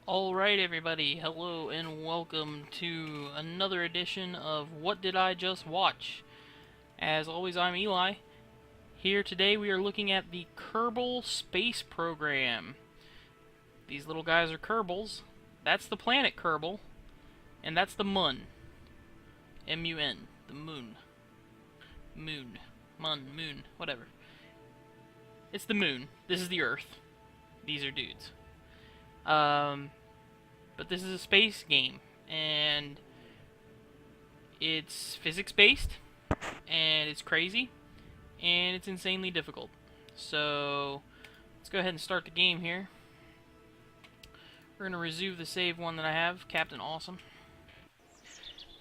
Alright everybody, hello and welcome to another edition of What Did I Just Watch? As always, I'm Eli. Here today we are looking at the Kerbal Space Program. These little guys are Kerbals. That's the planet Kerbal, and that's the Mun. M-U-N, the moon. Moon, whatever. It's the moon. This is the Earth. These are dudes. But this is a space game, and it's physics-based, and it's crazy, and it's insanely difficult. So, let's go ahead and start the game here. We're going to resume the save one that I have, Captain Awesome.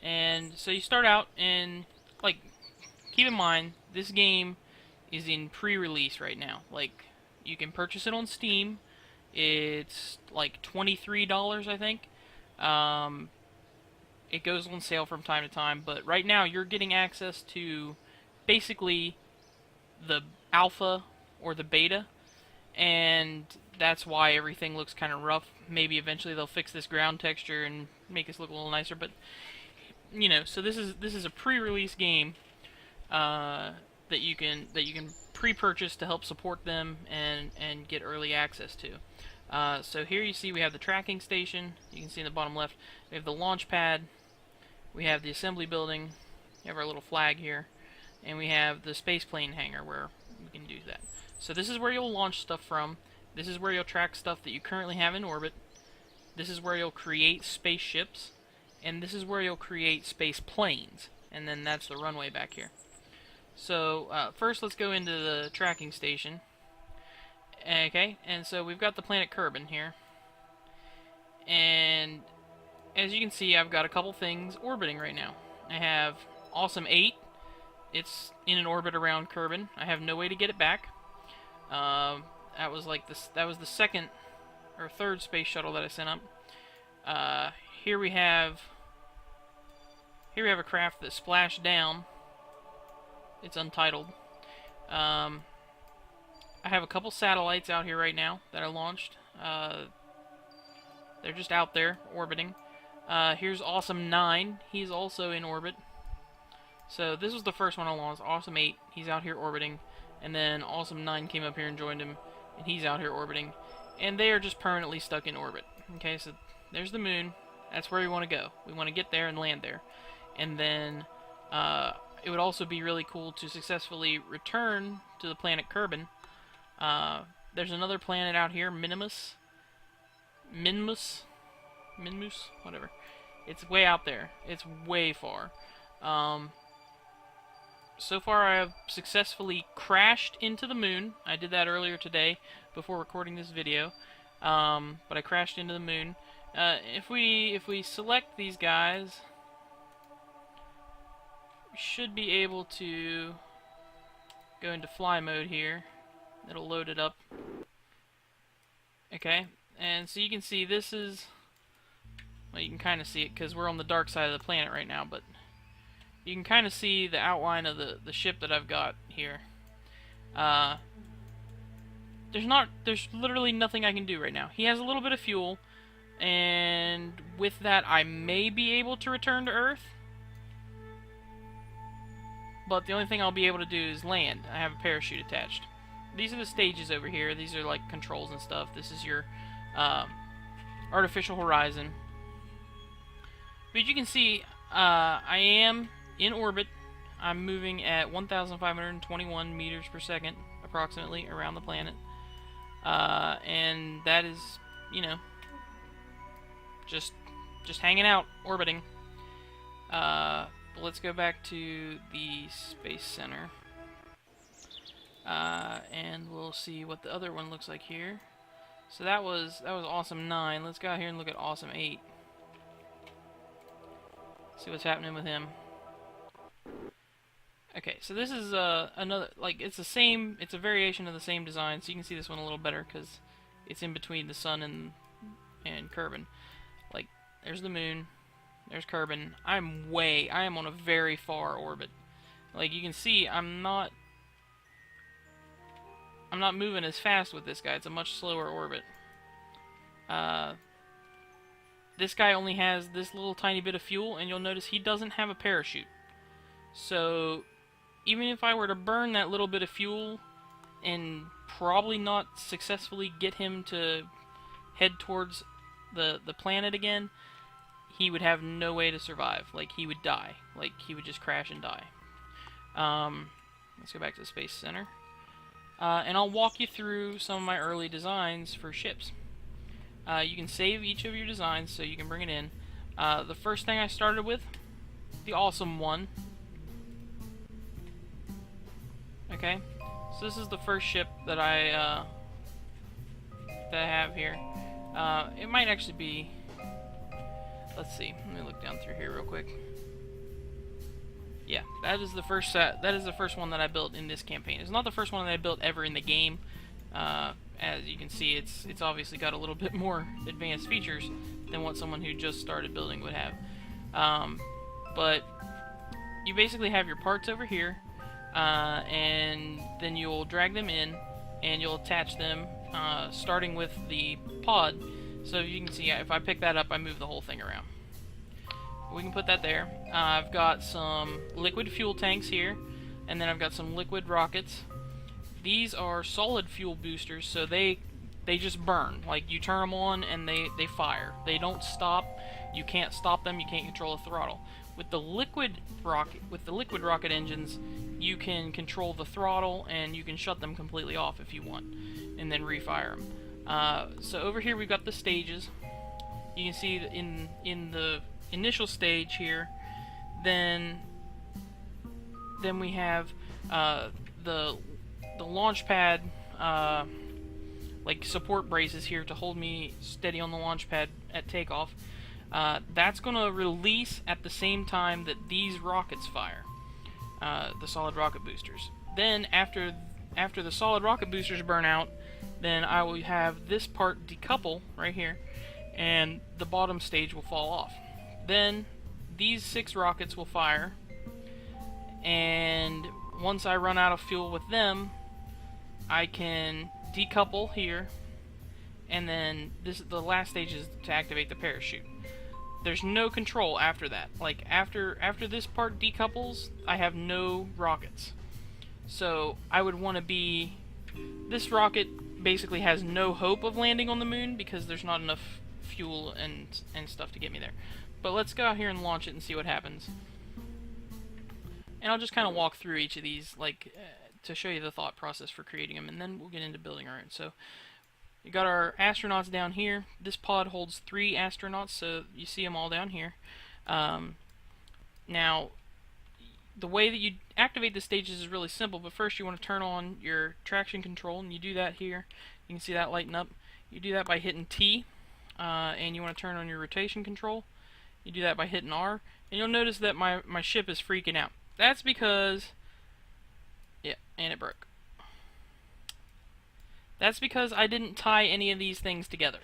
And so you start out, and, like, keep in mind, this game is in pre-release right now. Like, you can purchase it on Steam. It's like $23, I think. It goes on sale from time to time, but right now you're getting access to basically the alpha or the beta, and that's why everything looks kind of rough. Maybe eventually they'll fix this ground texture and make us look a little nicer, but you know, so this is a pre-release game that you can pre-purchase to help support them and get early access to. So here you see we have the tracking station. You can see in the bottom left we have the launch pad, we have the assembly building, we have our little flag here, and we have the space plane hangar where we can do that. So this is where you'll launch stuff from. This is where you'll track stuff that you currently have in orbit. This is where you'll create spaceships, and this is where you'll create space planes, and then that's the runway back here. So first let's go into the tracking station. Okay, and so we've got the planet Kerbin here, and as you can see I've got a couple things orbiting right now. I have Awesome 8. It's in an orbit around Kerbin. I have no way to get it back. That was the second or third space shuttle that I sent up. Here we have a craft that splashed down. It's untitled. I have a couple satellites out here right now that are launched. They're just out there orbiting. Here's Awesome 9. He's also in orbit. So this was the first one I launched. Awesome 8. He's out here orbiting. And then Awesome 9 came up here and joined him. And he's out here orbiting. And they are just permanently stuck in orbit. Okay, so there's the moon. That's where we want to go. We want to get there and land there. And then it would also be really cool to successfully return to the planet Kerbin. There's another planet out here, Minmus, whatever. It's way out there. It's way far. So far I have successfully crashed into the moon. I did that earlier today before recording this video. But I crashed into the moon. If we select these guys, we should be able to go into fly mode here. It'll load it up. Okay, and so you can see this is, well, you can kind of see it because we're on the dark side of the planet right now, but you can kind of see the outline of the ship that I've got here. There's literally nothing I can do right now. He has a little bit of fuel, and with that I may be able to return to Earth. But the only thing I'll be able to do is land. I have a parachute attached. These are the stages over here. These are like controls and stuff. This is your artificial horizon. But you can see I am in orbit. I'm moving at 1,521 meters per second, approximately, around the planet. And that is, you know, just hanging out, orbiting. But let's go back to the Space Center. And we'll see what the other one looks like here. So that was Awesome 9. Let's go out here and look at Awesome 8. See what's happening with him. Okay, so this is another, like, it's a variation of the same design, so you can see this one a little better because it's in between the sun and Kerbin. Like, there's the moon, there's Kerbin. I am on a very far orbit. Like, you can see, I'm not I'm not moving as fast with this guy. It's a much slower orbit. This guy only has this little tiny bit of fuel, and you'll notice he doesn't have a parachute. So even if I were to burn that little bit of fuel and probably not successfully get him to head towards the planet again, he would have no way to survive. Like, he would die. Like, he would just crash and die. Let's go back to the Space Center. And I'll walk you through some of my early designs for ships. You can save each of your designs so you can bring it in. The first thing I started with, the Awesome One. Okay, so this is the first ship that I have here. It might actually be. Let's see. Let me look down through here real quick. Yeah, that is the first set. That is the first one that I built in this campaign. It's not the first one that I built ever in the game. As you can see, it's obviously got a little bit more advanced features than what someone who just started building would have. But you basically have your parts over here, and then you'll drag them in, and you'll attach them, starting with the pod. So you can see, if I pick that up, I move the whole thing around. We can put that there. I've got some liquid fuel tanks here, and then I've got some liquid rockets. These are solid fuel boosters, so they just burn. Like, you turn them on and they fire. They don't stop. You can't stop them. You can't control the throttle. With the liquid rocket engines, you can control the throttle and you can shut them completely off if you want, and then refire them. So over here we've got the stages. You can see in the initial stage here, then we have the launch pad, like support braces here to hold me steady on the launch pad at takeoff. That's going to release at the same time that these rockets fire, the solid rocket boosters. Then after the solid rocket boosters burn out, then I will have this part decouple right here, and the bottom stage will fall off. Then these 6 rockets will fire, and once I run out of fuel with them, I can decouple here, and then the last stage is to activate the parachute. There's no control after that. Like, after this part decouples, I have no rockets. So I would want to be... This rocket basically has no hope of landing on the moon because there's not enough fuel and stuff to get me there. But let's go out here and launch it and see what happens. And I'll just kind of walk through each of these, like, to show you the thought process for creating them, and then we'll get into building our own. So you got our astronauts down here. This pod holds 3 astronauts, so you see them all down here. Now, the way that you activate the stages is really simple, but first you want to turn on your traction control, and you do that here. You can see that lighting up. You do that by hitting T, and you want to turn on your rotation control. You do that by hitting R, and you'll notice that my ship is freaking out. That's because... Yeah, and it broke. That's because I didn't tie any of these things together.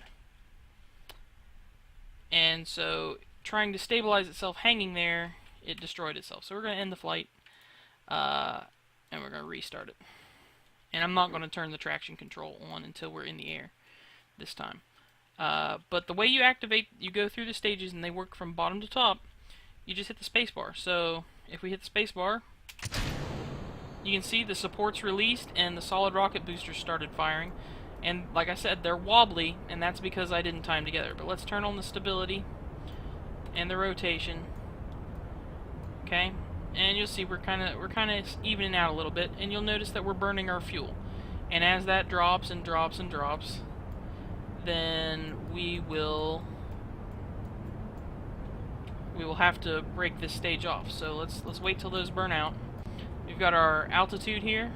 And so, trying to stabilize itself hanging there, it destroyed itself. So we're going to end the flight, and we're going to restart it. And I'm not going to turn the traction control on until we're in the air this time. But the way you activate, you go through the stages and they work from bottom to top, you just hit the space bar. So if we hit the space bar, you can see the supports released and the solid rocket boosters started firing. And like I said, they're wobbly, and that's because I didn't tie them together. But let's turn on the stability and the rotation. Okay, and you'll see we're kind of evening out a little bit, and you'll notice that we're burning our fuel. And as that drops and drops and drops, then we will have to break this stage off. So let's wait till those burn out. We've got our altitude here.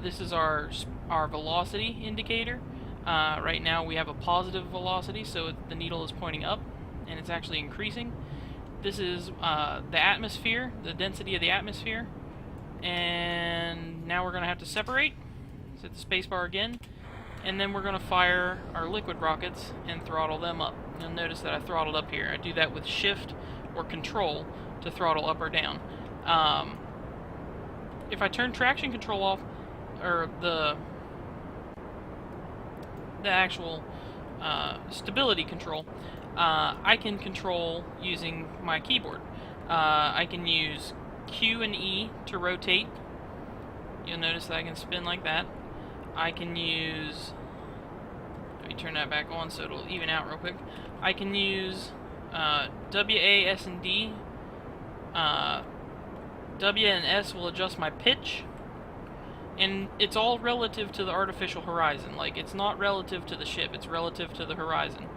This is our velocity indicator. Right now we have a positive velocity, so the needle is pointing up, and it's actually increasing. This is the atmosphere, the density of the atmosphere. And now we're going to have to separate. So hit the spacebar again. And then we're going to fire our liquid rockets and throttle them up. You'll notice that I throttled up here. I do that with shift or control to throttle up or down. If I turn traction control off, or the the actual stability control, I can control using my keyboard. I can use Q and E to rotate. You'll notice that I can spin like that. I can use... Let me turn that back on so it'll even out real quick. I can use W, A, S, and D. W and S will adjust my pitch. And it's all relative to the artificial horizon. Like, it's not relative to the ship, it's relative to the horizon.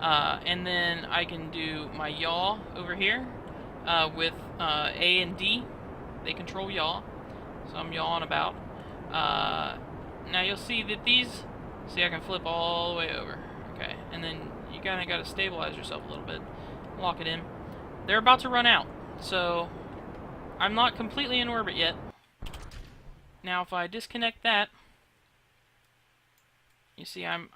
And then I can do my yaw over here with A and D. They control yaw. So I'm yawing about. Now you'll see that these... See, I can flip all the way over. Okay, and then you kind of got to stabilize yourself a little bit. Lock it in. They're about to run out. So, I'm not completely in orbit yet. Now if I disconnect that, you see I'm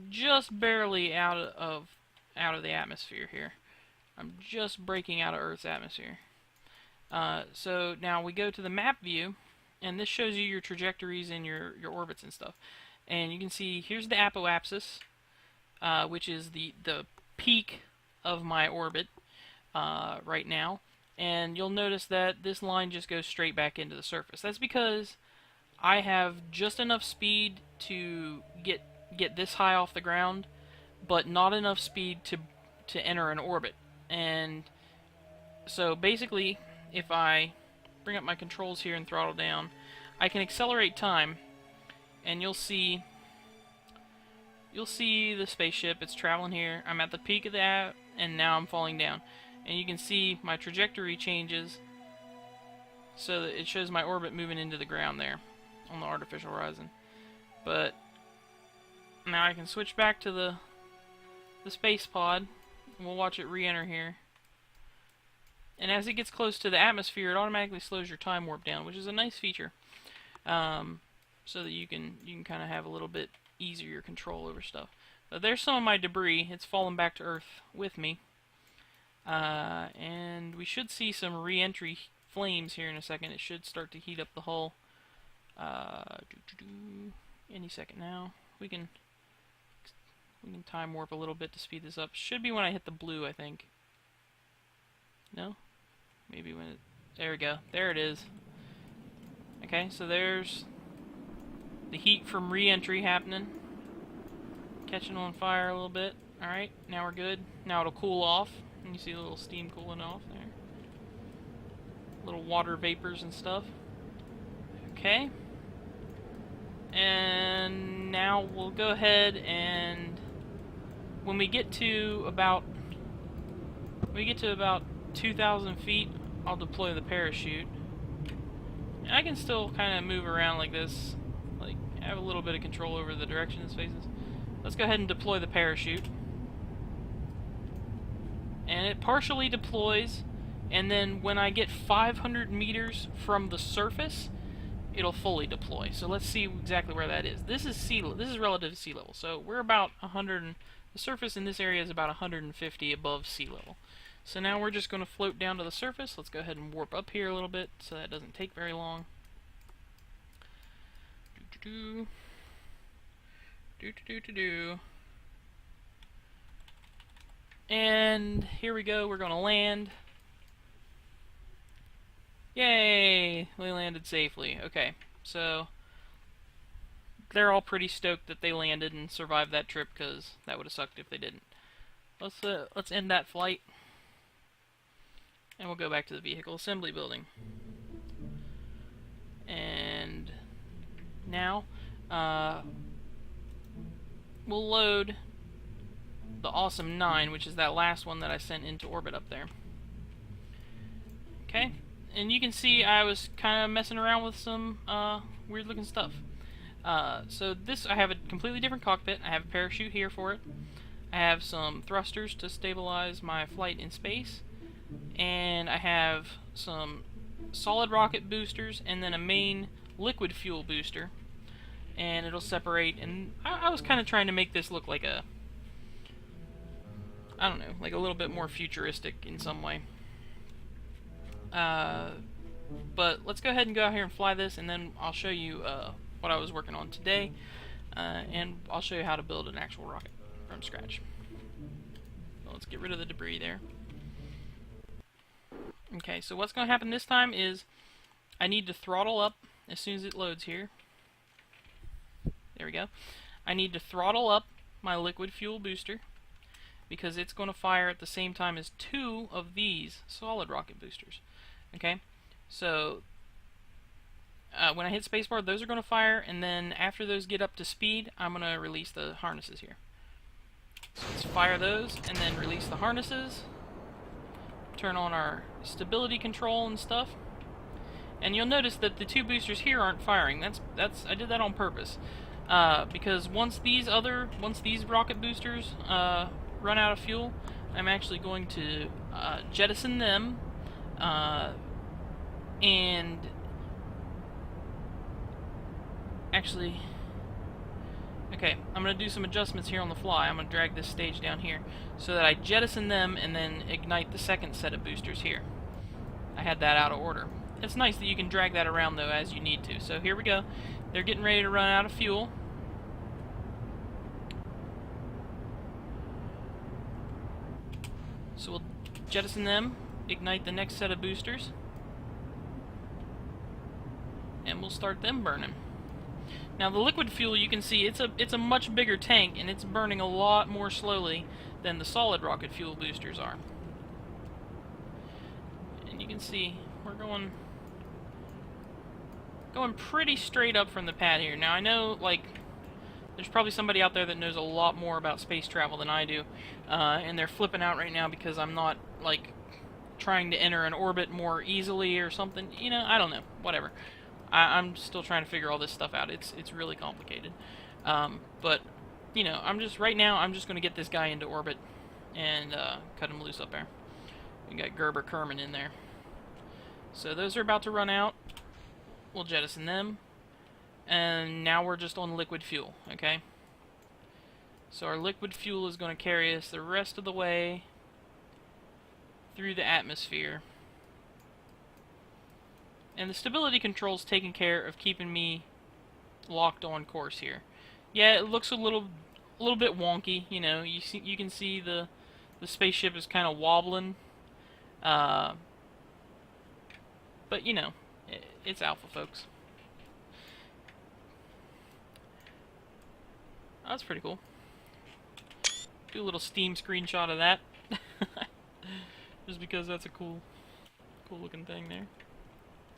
just barely out of the atmosphere here. I'm just breaking out of Earth's atmosphere. So now we go to the map view, and this shows you your trajectories and your orbits and stuff. And you can see here's the apoapsis, which is the peak of my orbit right now. And you'll notice that this line just goes straight back into the surface. That's because I have just enough speed to get this high off the ground, but not enough speed to enter an orbit. And so basically, if I bring up my controls here and throttle down, I can accelerate time, and you'll see the spaceship. It's traveling here. I'm at the peak of that, and now I'm falling down. And you can see my trajectory changes so that it shows my orbit moving into the ground there on the artificial horizon. But now I can switch back to the space pod, and we'll watch it re-enter here. And as it gets close to the atmosphere, it automatically slows your time warp down, which is a nice feature, so that you can kind of have a little bit easier control over stuff. But there's some of my debris. It's fallen back to Earth with me. And we should see some re-entry flames here in a second. It should start to heat up the hull. Any second now. We can time warp a little bit to speed this up. Should be when I hit the blue, I think. No? Maybe when it... There we go. There it is. Okay, so there's the heat from re-entry happening. Catching on fire a little bit. Alright, now we're good. Now it'll cool off. And you see a little steam cooling off there. Little water vapors and stuff. Okay. And now we'll go ahead and when we get to about 2,000 feet, I'll deploy the parachute. And I can still kind of move around like this, like have a little bit of control over the direction this faces. Let's go ahead and deploy the parachute. And it partially deploys, and then when I get 500 meters from the surface, it'll fully deploy. So let's see exactly where that is. This is this is relative to sea level. So we're about 100. The surface in this area is about 150 above sea level. So now we're just going to float down to the surface. Let's go ahead and warp up here a little bit so that doesn't take very long. And here we go, we're going to land. Yay! We landed safely. Okay, so they're all pretty stoked that they landed and survived that trip, because that would have sucked if they didn't. Let's end that flight, and we'll go back to the vehicle assembly building. And now we'll load the Awesome 9, which is that last one that I sent into orbit up there. Okay, and you can see I was kind of messing around with some weird looking stuff. So this, I have a completely different cockpit. I have a parachute here for it. I have some thrusters to stabilize my flight in space. And I have some solid rocket boosters and then a main liquid fuel booster. And it'll separate, and I was kind of trying to make this look like a, I don't know, like a little bit more futuristic in some way. But let's go ahead and go out here and fly this, and then I'll show you what I was working on today. and I'll show you how to build an actual rocket from scratch. So let's get rid of the debris there. Okay, so what's going to happen this time is I need to throttle up as soon as it loads here. There we go. I need to throttle up my liquid fuel booster because it's going to fire at the same time as 2 of these solid rocket boosters. Okay, so when I hit spacebar, those are going to fire, and then after those get up to speed, I'm going to release the harnesses here. So let's fire those and then release the harnesses. Turn on our stability control and stuff. And you'll notice that the 2 boosters here aren't firing. I did that on purpose. Because once these rocket boosters run out of fuel, I'm actually going to jettison them and actually, okay, I'm going to do some adjustments here on the fly. I'm going to drag this stage down here so that I jettison them and then ignite the second set of boosters here. I had that out of order. It's nice that you can drag that around though as you need to. So here we go. They're getting ready to run out of fuel. So we'll jettison them, ignite the next set of boosters, and we'll start them burning. Now the liquid fuel, you can see it's a much bigger tank, and it's burning a lot more slowly than the solid rocket fuel boosters are. And you can see we're going pretty straight up from the pad here. Now I know, like, there's probably somebody out there that knows a lot more about space travel than I do, and they're flipping out right now because I'm not, like, trying to enter an orbit more easily or something. You know, I don't know. Whatever. I'm still trying to figure all this stuff out. It's really complicated. But, you know, right now, I'm just going to get this guy into orbit and cut him loose up there. We got Gerber Kerman in there. So those are about to run out. We'll jettison them. And now we're just on liquid fuel, okay? So our liquid fuel is going to carry us the rest of the way through the atmosphere. And the stability control's taking care of keeping me locked on course here. Yeah, it looks a little bit wonky, you know. You can see the spaceship is kind of wobbling. But you know, it's alpha, folks. Oh, that's pretty cool. Do a little Steam screenshot of that. Just because that's a cool looking thing there.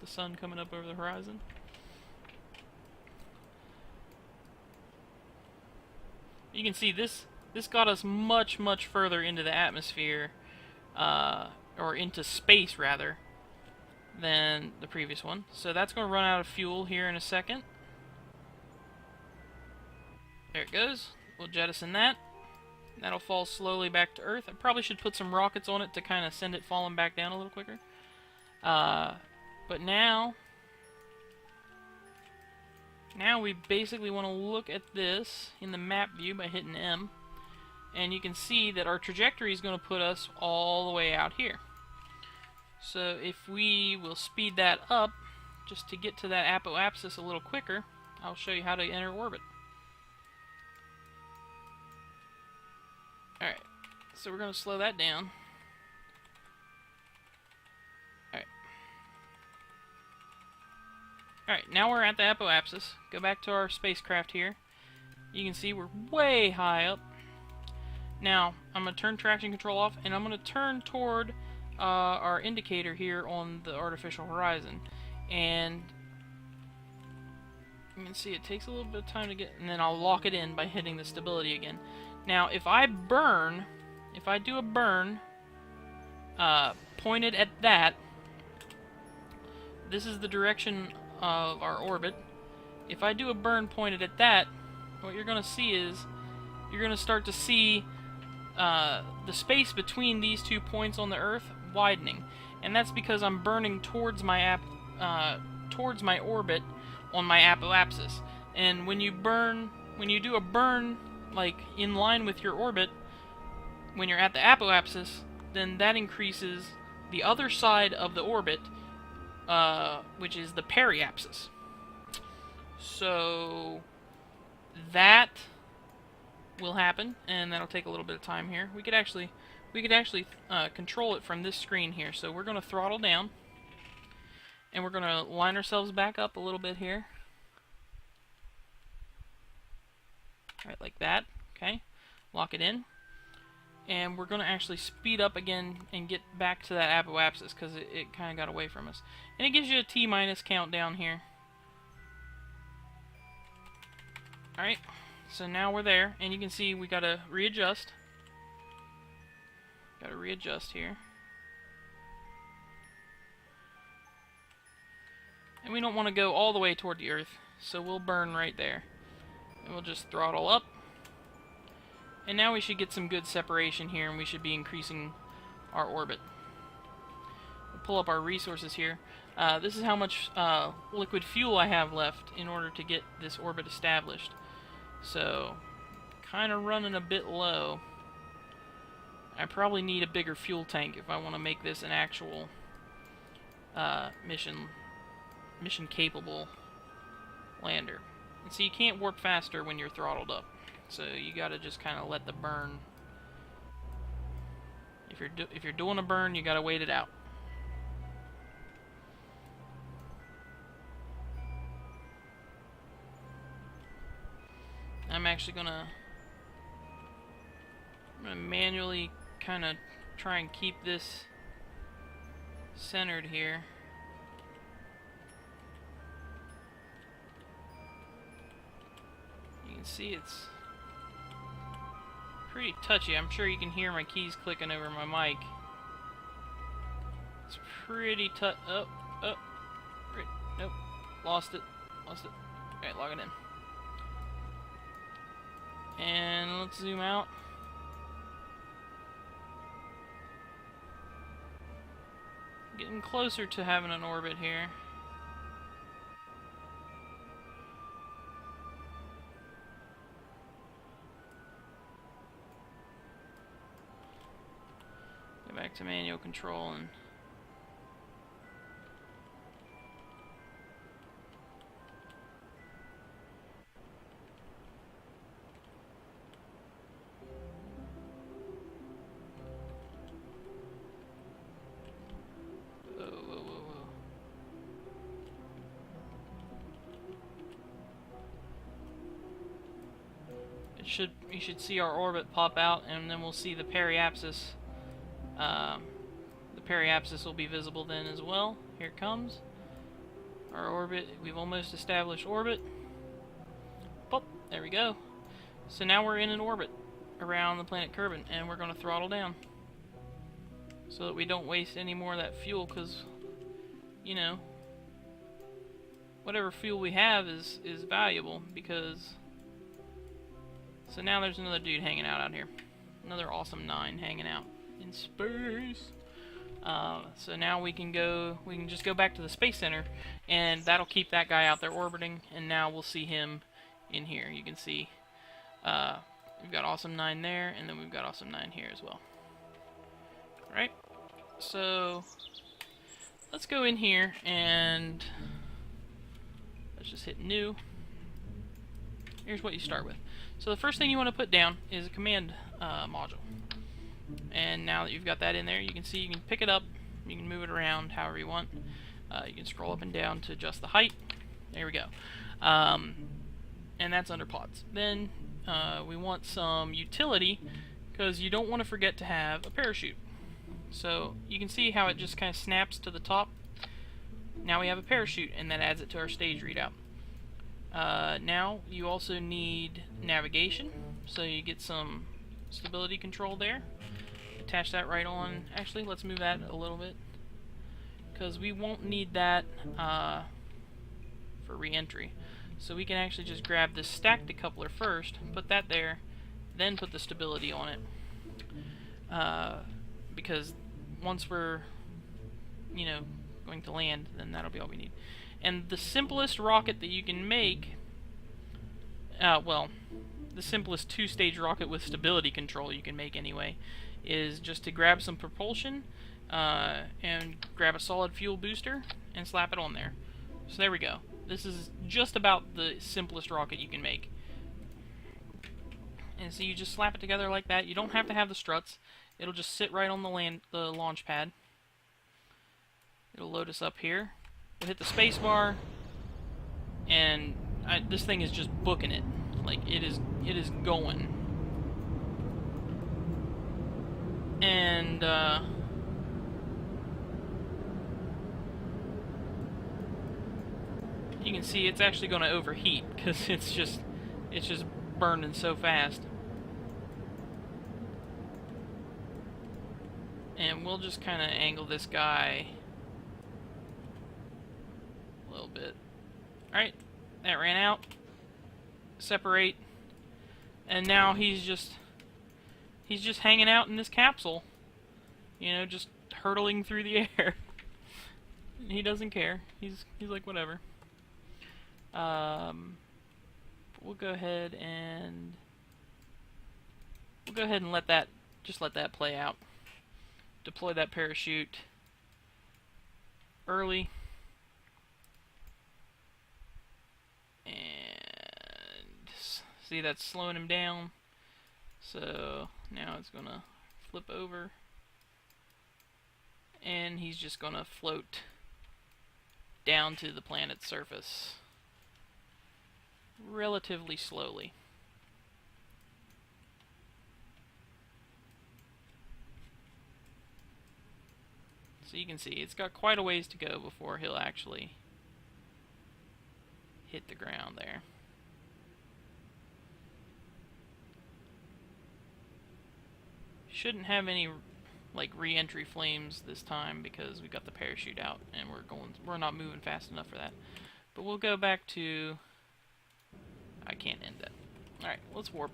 The sun coming up over the horizon. You can see this got us much further into the atmosphere, or into space rather, than the previous one. So that's going to run out of fuel here in a second. There it goes. We'll jettison that. That'll fall slowly back to Earth. I probably should put some rockets on it to kind of send it falling back down a little quicker. But now we basically want to look at this in the map view by hitting M. And you can see that our trajectory is going to put us all the way out here. So if we will speed that up just to get to that apoapsis a little quicker, I'll show you how to enter orbit. Alright, so we're going to slow that down. Alright, now we're at the apoapsis. Go back to our spacecraft here. You can see we're way high up. Now, I'm going to turn traction control off, and I'm going to turn toward our indicator here on the artificial horizon. And you can see it takes a little bit of time to get, and then I'll lock it in by hitting the stability again. Now, if I do a burn pointed at that, this is the direction of our orbit. If I do a burn pointed at that, what you're going to see is you're going to start to see the space between these 2 points on the Earth widening, and that's because I'm burning towards my orbit on my apoapsis. And when you do a burn like in line with your orbit, when you're at the apoapsis, then that increases the other side of the orbit, which is the periapsis. So that will happen, and that'll take a little bit of time here. We could actually control it from this screen here. So we're going to throttle down, and we're going to line ourselves back up a little bit here. Right, like that. Okay, lock it in. And we're going to actually speed up again and get back to that apoapsis because it kind of got away from us. And it gives you a T-minus countdown here. Alright, so now we're there, and you can see we got to readjust. Got to readjust here. And we don't want to go all the way toward the Earth, so we'll burn right there. And we'll just throttle up. And now we should get some good separation here, and we should be increasing our orbit. We'll pull up our resources here. This is how much liquid fuel I have left in order to get this orbit established. So, kind of running a bit low. I probably need a bigger fuel tank if I want to make this an actual mission capable lander. And so you can't warp faster when you're throttled up. So you gotta just kind of let the burn. If you're doing a burn, you gotta wait it out. I'm actually gonna manually kind of try and keep this centered here. You can see it's pretty touchy. I'm sure you can hear my keys clicking over my mic. It's pretty oh, right, nope, lost it. Alright, log it in. And let's zoom out. Getting closer to having an orbit here. Go back to manual control and you should see our orbit pop out, and then we'll see the periapsis. The periapsis will be visible then as well. Here it comes. Our orbit. We've almost established orbit. Boop, there we go. So now we're in an orbit around the planet Kerbal, and we're going to throttle down so that we don't waste any more of that fuel, because, you know, whatever fuel we have is valuable, because... So now there's another dude hanging out here. Another awesome 9 hanging out in space. So now we can just go back to the Space Center, and that'll keep that guy out there orbiting, and now we'll see him in here. You can see we've got awesome 9 there, and then we've got awesome 9 here as well. Alright, so let's go in here and let's just hit new. Here's what you start with. So the first thing you want to put down is a command module. And now that you've got that in there, you can see you can pick it up, you can move it around however you want. You can scroll up and down to adjust the height. There we go. And that's under pods. Then we want some utility, because you don't want to forget to have a parachute. So you can see how it just kind of snaps to the top. Now we have a parachute, and that adds it to our stage readout. Now you also need navigation, so you get some stability control there. Attach that right on. Actually, let's move that a little bit, because we won't need that for re-entry. So we can actually just grab this stack decoupler first, put that there, then put the stability on it. Because once we're, you know, going to land, then that'll be all we need. And the simplest rocket that you can make, well, the simplest two-stage rocket with stability control you can make anyway, is just to grab some propulsion and grab a solid fuel booster and slap it on there. So there we go. This is just about the simplest rocket you can make. And so you just slap it together like that. You don't have to have the struts. It'll just sit right on the launch pad. It'll load us up here. We'll hit the space bar, and this thing is just booking it. Like, it is going. And you can see it's actually going to overheat because it's just burning so fast. And we'll just kind of angle this guy a little bit. Alright, that ran out. Separate. And now he's just hanging out in this capsule. You know, just hurtling through the air. He doesn't care. He's like, whatever. We'll go ahead and let that play out. Deploy that parachute early. And see, that's slowing him down. So now it's gonna flip over, and he's just gonna float down to the planet's surface relatively slowly. So you can see it's got quite a ways to go before he'll actually hit the ground there. Shouldn't have any like re-entry flames this time because we got the parachute out and we're not moving fast enough for that. But we'll go back to, I can't end that. Alright, let's warp.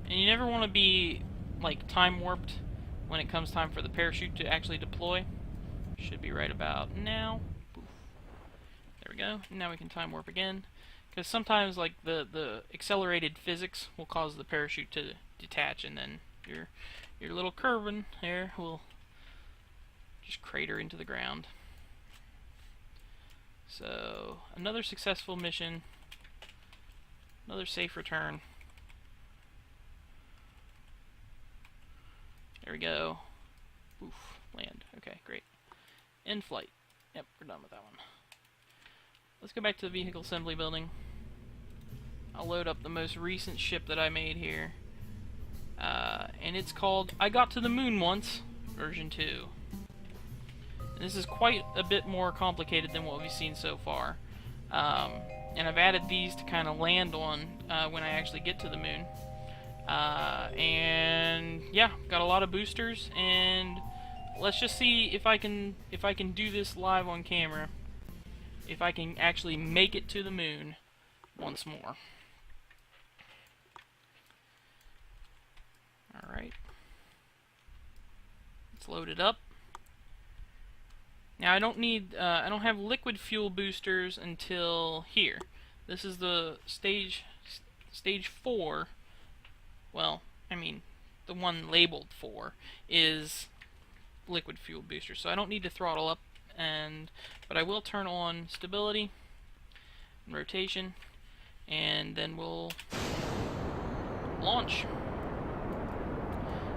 And you never want to be like time warped when it comes time for the parachute to actually deploy. Should be right about now. Poof. There we go. Now we can time warp again, because sometimes like the accelerated physics will cause the parachute to detach, and then your little Kerbal there will just crater into the ground. So another successful mission, another safe return. There we go. Oof, land. Okay, great. In flight. Yep, we're done with that one. Let's go back to the vehicle assembly building. I'll load up the most recent ship that I made here. And it's called I Got to the Moon Once, version 2. And this is quite a bit more complicated than what we've seen so far. And I've added these to kind of land on when I actually get to the moon. And yeah, got a lot of boosters, and let's just see if I can do this live on camera. If I can actually make it to the moon once more. Alright. Let's load it up. Now I don't have liquid fuel boosters until here. This is the stage 4. Well, I mean, the one labeled 4 is liquid fuel booster, so I don't need to throttle up, but I will turn on stability and rotation, and then we'll launch.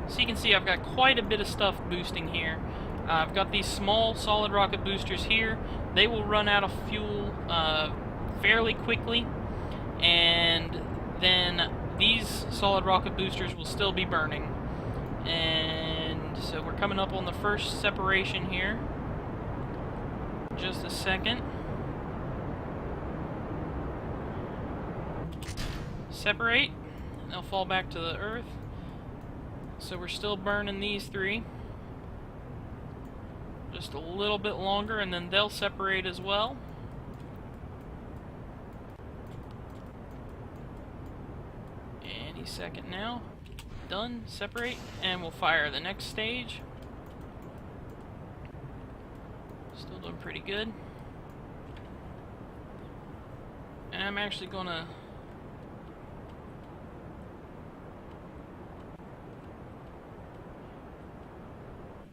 So you can see I've got quite a bit of stuff boosting here. I've got these small solid rocket boosters here. They will run out of fuel fairly quickly, and then these solid rocket boosters will still be burning. And so we're coming up on the first separation here. Just a second. Separate. They'll fall back to the earth. So we're still burning these 3. Just a little bit longer, and then they'll separate as well. Any second now. Done. Separate, and we'll fire the next stage. Still doing pretty good. And I'm actually gonna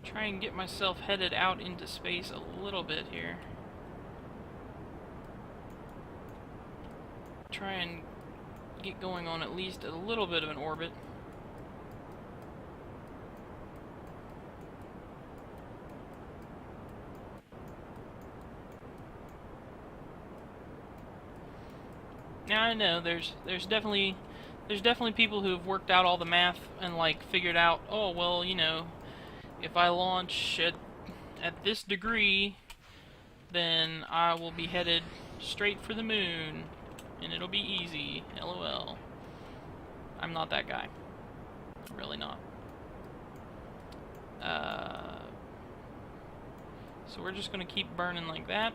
Try and get myself headed out into space a little bit here. Try and get going on at least a little bit of an orbit. Now I know there's definitely people who have worked out all the math and like figured out, oh well, you know, if I launch at this degree, then I will be headed straight for the moon and it'll be easy. LOL. I'm not that guy. I'm really not. So we're just gonna keep burning like that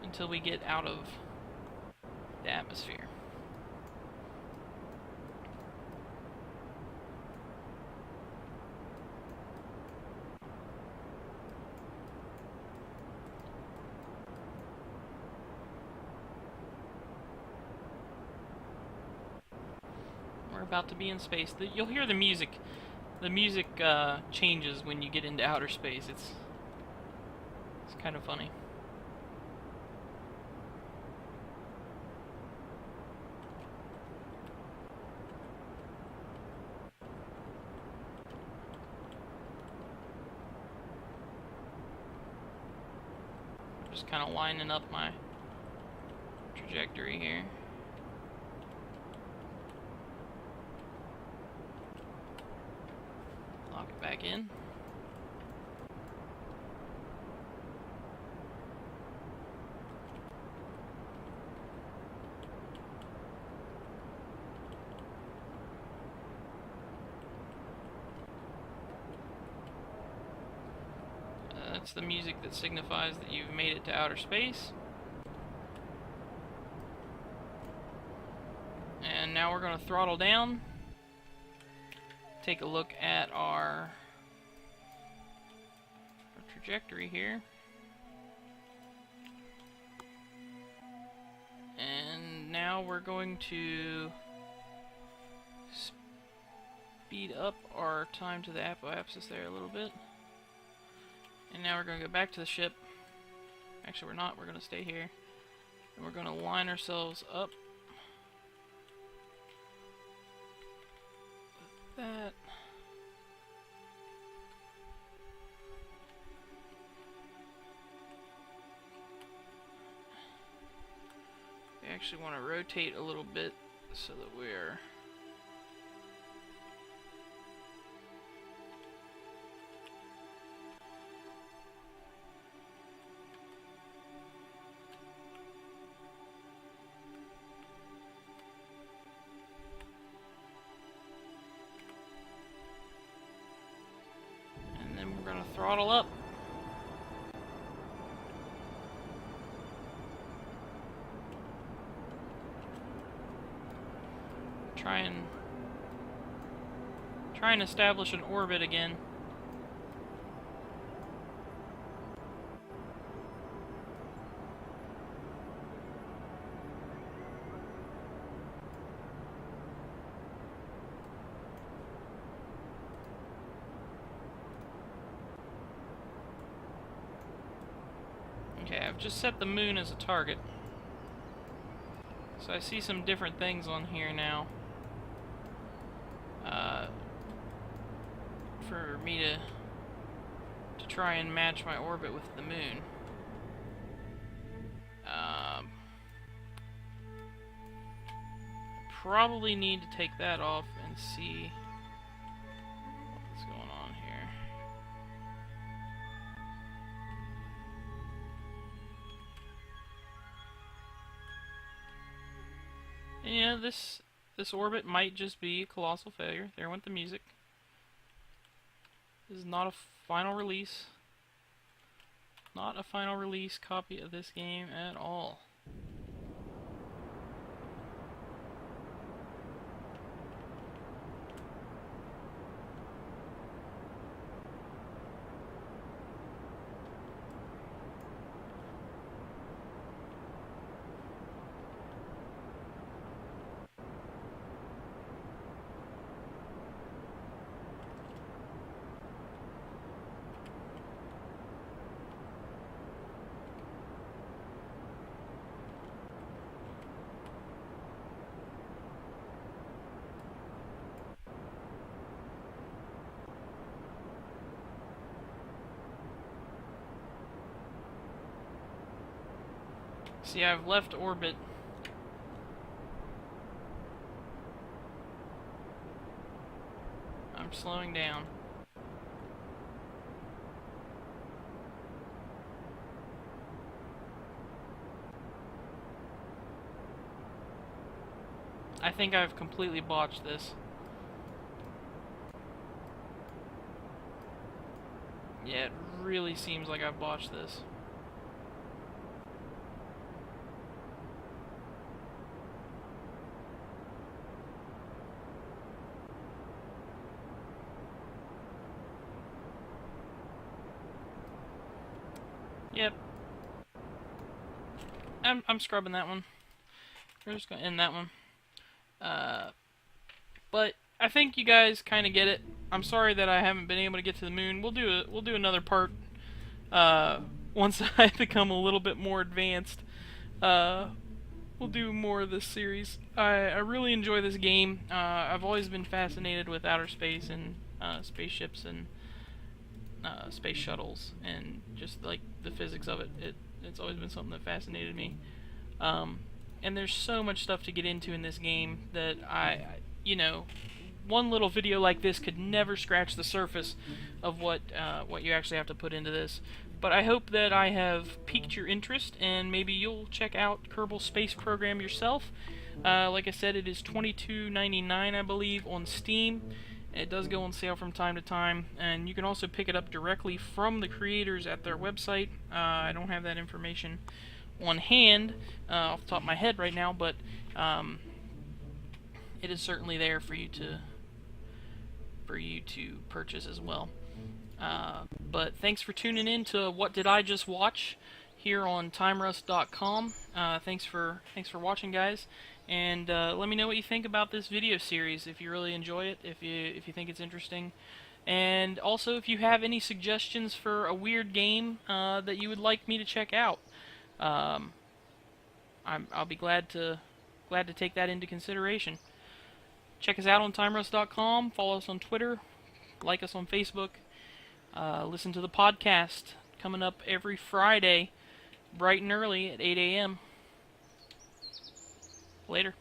until we get out of the atmosphere. We're about to be in space. You'll hear the music. The music changes when you get into outer space. It's kind of funny. Just kind of lining up my trajectory here. Lock it back in. That's the music that signifies that you've made it to outer space. And now we're going to throttle down. Take a look at our trajectory here. And now we're going to speed up our time to the apoapsis there a little bit. And now we're going to go back to the ship. Actually, we're not. We're going to stay here. And we're going to line ourselves up. Like that. We actually want to rotate a little bit so that we're throttle up. Try and establish an orbit again. Okay, I've just set the moon as a target. So I see some different things on here now. For me to try and match my orbit with the moon. Probably need to take that off and see what's going on here. And yeah, this orbit might just be a colossal failure. There went the music. This is not a final release. Not a final release copy of this game at all. See, I've left orbit. I'm slowing down. I think I've completely botched this. Yeah, it really seems like I've botched this. Yep. I'm scrubbing that one. We're just gonna end that one. But I think you guys kind of get it. I'm sorry that I haven't been able to get to the moon. We'll do another part once I become a little bit more advanced. We'll do more of this series. I really enjoy this game. I've always been fascinated with outer space and spaceships and space shuttles and just like the physics of it. It's always been something that fascinated me. And there's so much stuff to get into in this game that you know, one little video like this could never scratch the surface of what you actually have to put into this. But I hope that I have piqued your interest, and maybe you'll check out Kerbal Space Program yourself. Like I said, it is $22.99, I believe, on Steam. It does go on sale from time to time, and you can also pick it up directly from the creators at their website. I don't have that information on hand off the top of my head right now, but it is certainly there for you to purchase as well. But thanks for tuning in to What Did I Just Watch here on TimeRust.com. Thanks for watching, guys, and let me know what you think about this video series. If you really enjoy it, if you think it's interesting, and also if you have any suggestions for a weird game that you would like me to check out. I'll be glad to take that into consideration. Check us out on TimeRust.com. Follow us on Twitter. Like us on Facebook. Listen to the podcast coming up every Friday, bright and early at 8 a.m. Later.